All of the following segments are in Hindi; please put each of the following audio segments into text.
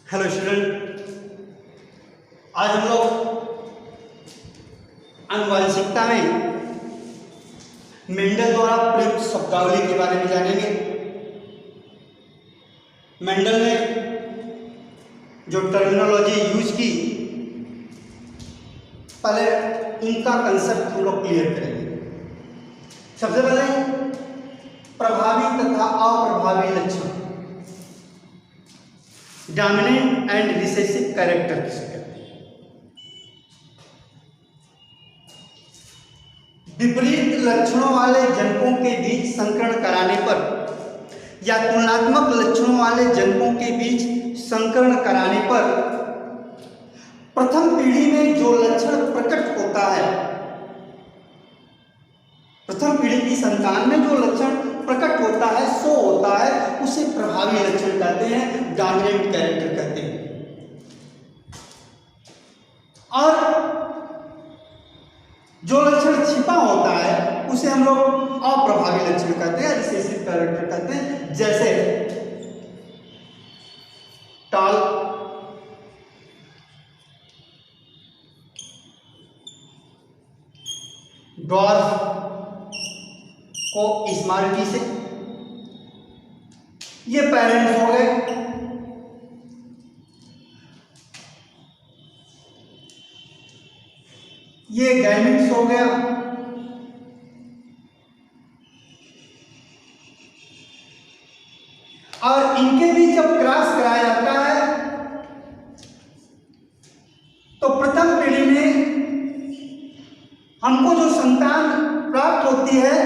हेलो स्टूडेंट, आज हम लोग आनुवंशिकता में मेंडल द्वारा प्रयुक्त शब्दावली के बारे में जानेंगे। मेंडल ने जो टर्मिनोलॉजी यूज की, पहले उनका कंसेप्ट हम लोग क्लियर करेंगे। सबसे पहले प्रभावी तथा अप्रभावी लक्षण, डोमिनेंट एंड रिसेसिव कैरेक्टर किसे कहते हैं। विपरीत लक्षणों वाले जनकों के बीच संकरण कराने पर या तुलनात्मक लक्षणों वाले जनकों के बीच संकरण कराने पर प्रथम पीढ़ी में जो लक्षण प्रकट होता है, प्रथम पीढ़ी की संतान में जो लक्षण प्रकट होता है, सो होता है, उसे प्रभावी लक्षण कहते हैं, डोमिनेंट कैरेक्टर कहते हैं। और जो लक्षण छिपा होता है उसे हम लोग अप्रभावी लक्षण कहते हैं, रिसेसिव कैरेक्टर कहते हैं। जैसे टॉल, ड्वार्फ को स्मॉलिटी से, ये पेरेंट्स हो गए। ये गैमेट्स हो गया। और इनके बीच जब क्रॉस कराया जाता है तो प्रथम पीढ़ी में हमको जो संतान प्राप्त होती है,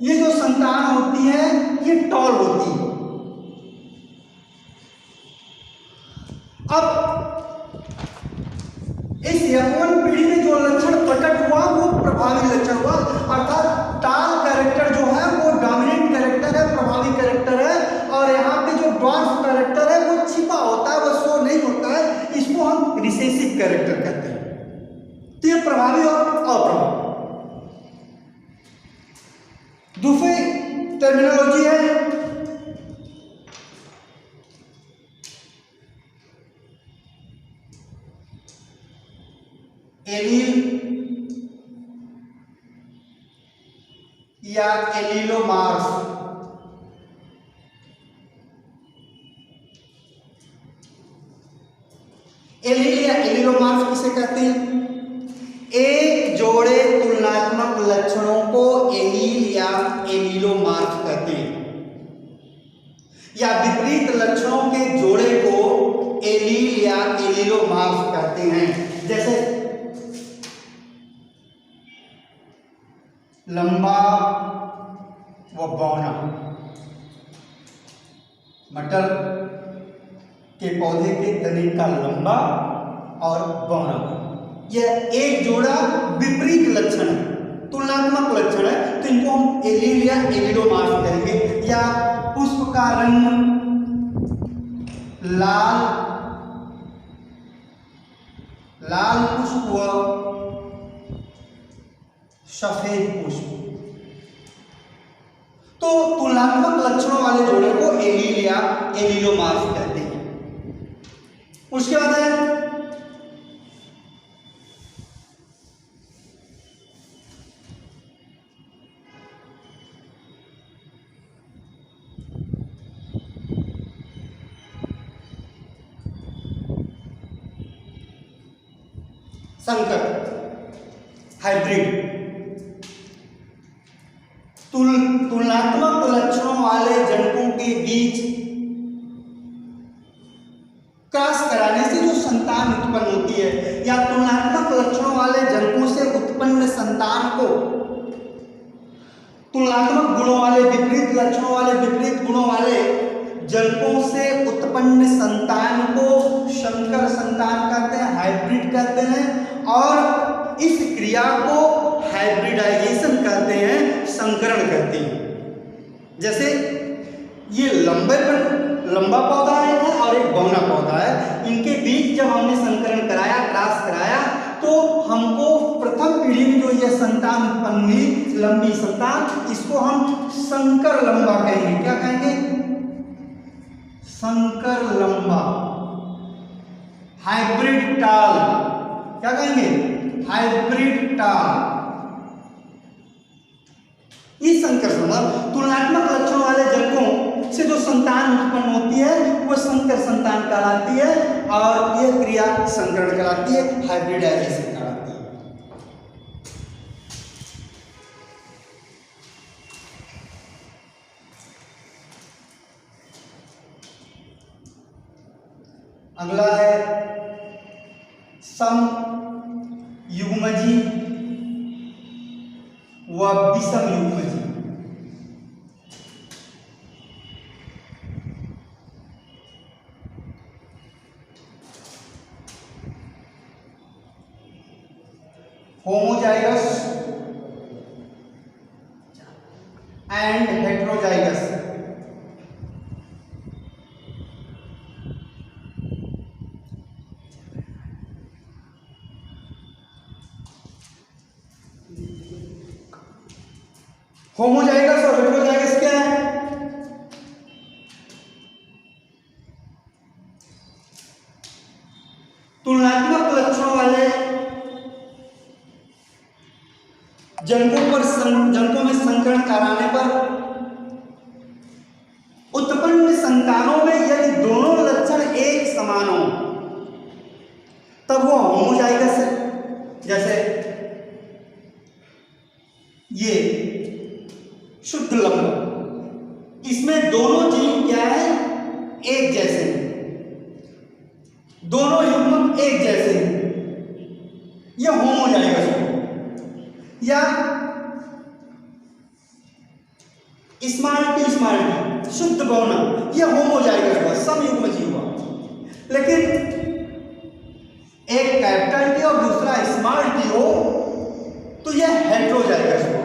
ये जो संतान होती है ये टॉल होती है। अब इस यौवन पीढ़ी में जो लक्षण प्रकट हुआ वो प्रभावी लक्षण हुआ, अर्थात टॉल कैरेक्टर जो है वो डोमिनेंट कैरेक्टर है, प्रभावी कैरेक्टर है। और यहाँ पे जो ड्वार्फ कैरेक्टर है वो छिपा होता है, वो शो नहीं होता है, इसको हम रिसेसिव कैरेक्टर कहते हैं। तो ये प्रभावी और अप्रभावी। दूसरी टर्मिनोलॉजी है एलील या एलीलोमार्फ। एलील या एलीलोमार्फ किसे कहते हैं? एक जोड़े तुलनात्मक लक्षणों को एलील या एलीलोमार्फ कहते हैं, या विपरीत लक्षणों के जोड़े को एलील या एलीलोमार्फ कहते हैं। जैसे लंबा व बौना, मटर के पौधे के तने का लंबा और बौना, यह एक जोड़ा विपरीत लक्षण है, तुलनात्मक लक्षण है, तो इनको हम एलील या एलीलोमार्फ कहेंगे। या पुष्प का रंग लाल पुष्प व सफेद पुष्प, तो तुलनात्मक लक्षणों वाले जोड़े को एलील या एलीलोमार्फ कहते हैं। उसके बाद है संकर, हाइब्रिड। तुलनात्मक लक्षणों वाले जनकों के बीच क्रॉस कराने से जो संतान उत्पन्न होती है, या तुलनात्मक लक्षणों वाले जनकों से उत्पन्न संतान को तुलनात्मक गुणों वाले, विपरीत लक्षणों वाले, विपरीत गुणों वाले जनकों से उत्पन्न संतान को संकर संतान कहते हैं, हाइब्रिड कहते हैं। और इस क्रिया को हाइब्रिडाइजेशन कहते हैं, संकरण कहते हैं। जैसे ये लंबा पौधा है और एक बौना पौधा है, इनके बीच जब हमने संकरण कराया, क्रॉस कराया, तो हमको प्रथम पीढ़ी में जो ये संतान उत्पन्न हुई, लंबी संतान, इसको हम संकर लंबा कहेंगे। क्या कहेंगे? संकर लंबा। हाइब्रिड टाल, क्या कहेंगे, हाइब्रिड टाल। ये संकर मतलब तुलनात्मक लक्षणों वाले जनकों से जो संतान उत्पन्न होती है वो संकर संतान कहलाती है, और यह क्रिया संकरण कहलाती है, हाइब्रिडाइजेशन कहलाती है। अगला है सम युग्मजी व विषम युग्मजी। Homozygous and heterozygous. होमोजाइगस और हेटेरोजाइगस क्या है? तुलनात्मक लक्षणों वाले जनकों में संकरण कराने पर उत्पन्न संतानों में यदि दोनों लक्षण एक समान हो तब वो होमोजाइगस है। जैसे ये शुद्ध लंब, इसमें दोनों जीव क्या है, एक जैसे हैं, दोनों युग्मक एक जैसे हैं, यह होमोजाइगस हो। या स्मार्टी शुद्ध बहुना, यह होमोजाइगस हुआ, समयुग्मजीव हुआ। लेकिन एक कैपिटल टी और दूसरा स्मॉल टी हो तो यह हेटेरोजाइगस हो,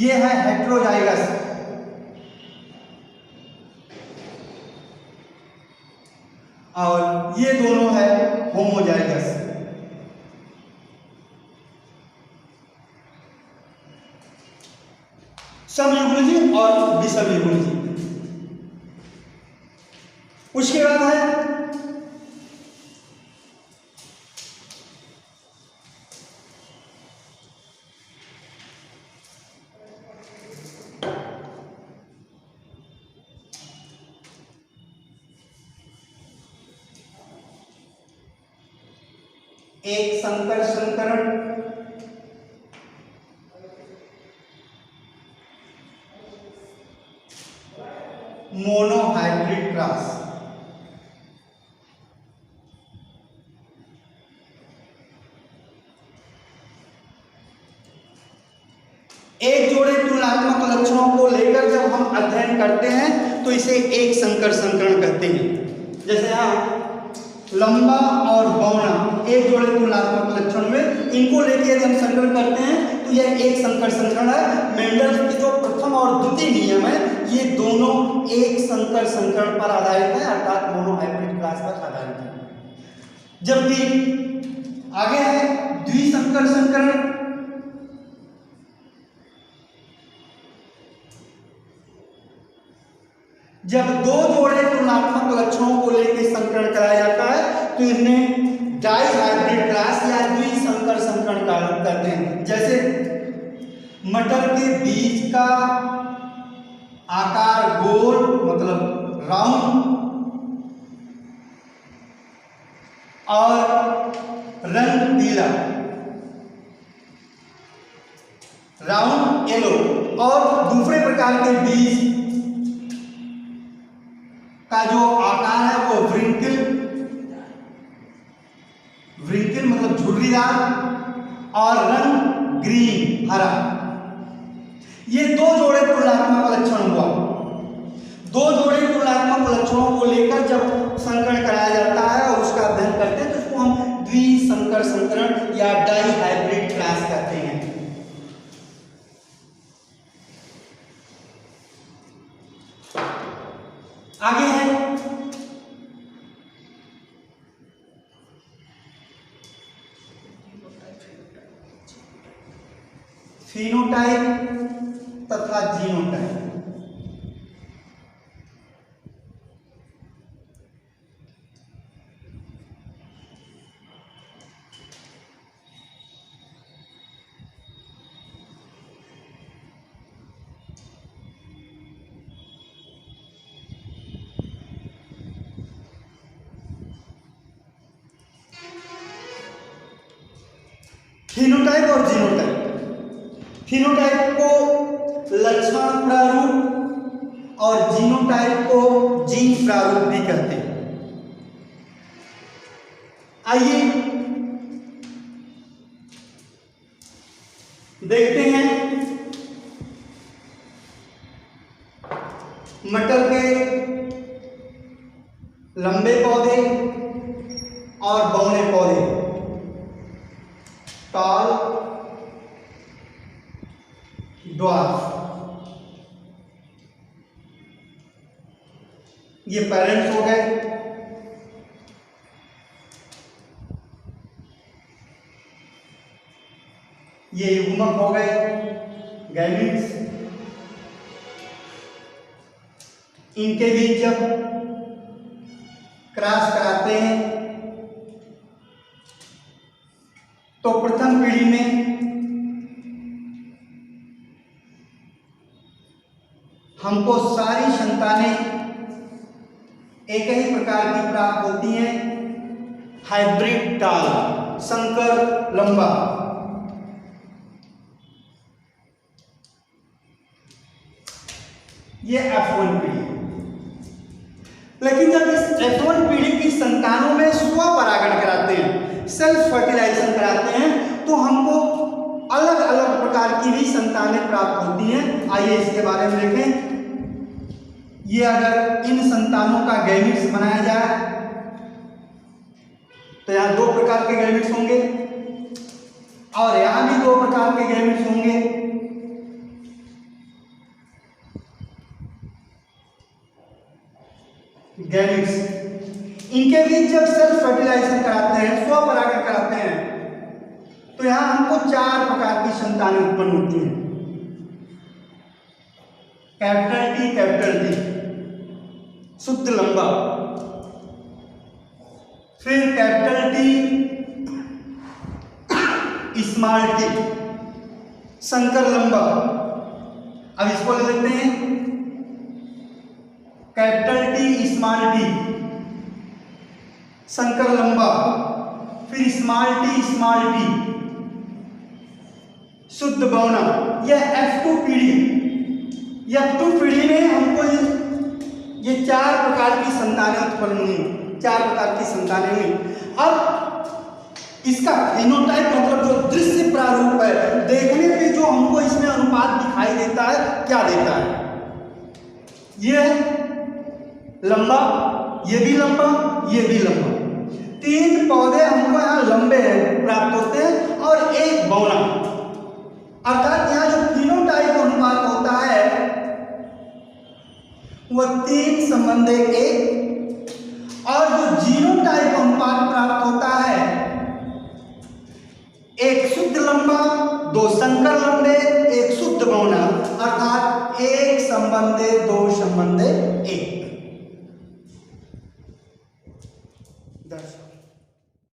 यह है हेटेरोजाइगस। और ये दोनों है होमोजाइगस। समयुग्मजी और विषम युग्मजी। उसके बाद है एक संकर संकरण, मोनोहाइब्रिड क्रॉस। एक जोड़े तुलनात्मक लक्षणों को लेकर जब हम अध्ययन करते हैं तो इसे एक संकर संकरण कहते हैं। जैसे यहाँ लंबा और बौना एक जोड़े तुलनात्मक लक्षण में, इनको लेकर यदि हम संकरण करते हैं तो यह एक संकर संकरण है। मेंडल के जो प्रथम और द्वितीय नियम है ये दोनों एक संकर संकरण पर आधारित है, अर्थात मोनोहाइब्रिड क्रॉस पर आधारित है। जबकि आगे है द्विसंकर संकरण। जब दो जोड़े तुलनात्मक लक्षणों को लेकर संकरण कराया जाता है तो इन्हें डाइहाइब्रिड क्रॉस या द्विसंकर संकरण कहते हैं। जैसे मटर के बीज का आकार गोल मतलब राउंड और रंग पीला, राउंड येलो, और दूसरे प्रकार के बीज का जो आकार है वो व्रिंकल मतलब झुर्रीदार, और रंग ग्रीन हरा। ये दो जोड़े तुलनात्मक लक्षण हुआ। दो जोड़े तुलनात्मक लक्षणों को लेकर जब संकरण कराया जाता है और उसका अध्ययन करते हैं तो उसको हम द्विसंकर संकरण या डाइहाइब्रिड क्रॉस कहते हैं। आगे है फिनोटाइप तथा जीनोटाइप। फिनोटाइप और जीनोटाइप। फिनोटाइप को लक्षण प्रारूप और जीनोटाइप को जीन प्रारूप भी कहते हैं। आइए देखते हैं मटर के लंबे पौधे और बौने पौधे, टॉल, ड्वार्फ। ये पेरेंट्स हो गए। ये युग्मक हो गए, गैमीट्स। इनके बीच जब क्रॉस कराते हैं तो प्रथम पीढ़ी में हमको सारी संतानें एक ही प्रकार की प्राप्त होती हैं, हाइब्रिड टाल, संकर लंबा। ये F1 पीढ़ी। लेकिन जब इस F1 पीढ़ी की संतानों में स्वपरागण कराते हैं, सेल्फ फर्टिलाइजेशन कराते हैं, तो हमको अलग अलग प्रकार की भी संतानें प्राप्त होती हैं। आइए इसके बारे में देखें। ये अगर इन संतानों का गैमीट्स बनाया जाए तो यहाँ दो प्रकार के गैमीट्स होंगे और यहाँ भी दो प्रकार के गैमीट्स होंगे। गैमीट्स, इनके बीच जब सेल्फ फर्टिलाइजेशन कराते हैं, स्वपरागण कराते हैं, तो यहां हमको चार प्रकार की संतानें उत्पन्न होती हैं। कैपिटल टी शुद्ध लंबा, फिर कैपिटल टी स्मॉल टी संकर लंबा। अब इसको ले लेते हैं, कैपिटल टी स्मॉल टी संकर लंबा, फिर स्मॉल टी शुद्ध बौना। यह F2 पीढ़ी। F2 पीढ़ी में हमको ये चार प्रकार की संतानें उत्पन्न हुई, चार प्रकार की संतानें हुई। अब इसका फिनोटाइप मतलब जो दृश्य प्रारूप है, देखने पे जो हमको इसमें अनुपात दिखाई देता है, क्या देता है? यह लंबा, ये भी लंबा, ये भी लंबा। तीन पौधे हमको यहाँ लंबे प्राप्त होते हैं और एक बौना। अर्थात यहाँ जो फिनोटाइप अनुपात होता है वह 3:1, और जो जीनोटाइप अनुपात प्राप्त होता है, एक शुद्ध लंबा, दो संकर लंबे, एक शुद्ध बौना, अर्थात 1:2:1।